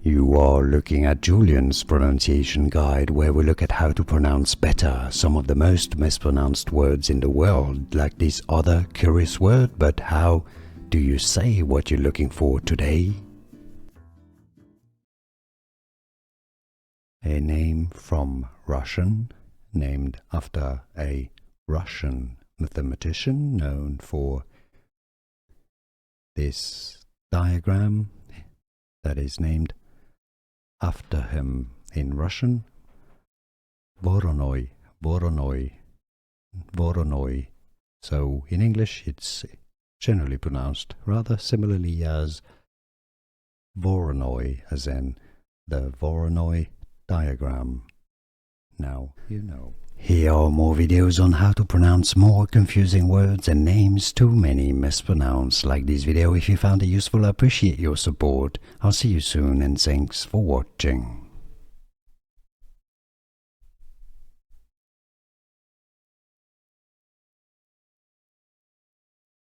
You are looking at Julian's pronunciation guide, where we look at how to pronounce better some of the most mispronounced words in the world, like this other curious word. But how do you say what you're looking for today? A name from Russian, named after a Russian mathematician known for this diagram that is named after him in Russian. Voronoi, Voronoi, Voronoi. So in English it's generally pronounced rather similarly as Voronoi, as in the Voronoi diagram. Now you know. Here are more videos on how to pronounce more confusing words and names too many mispronounced. Like this video if you found it useful. I appreciate your support. I'll see you soon and thanks for watching.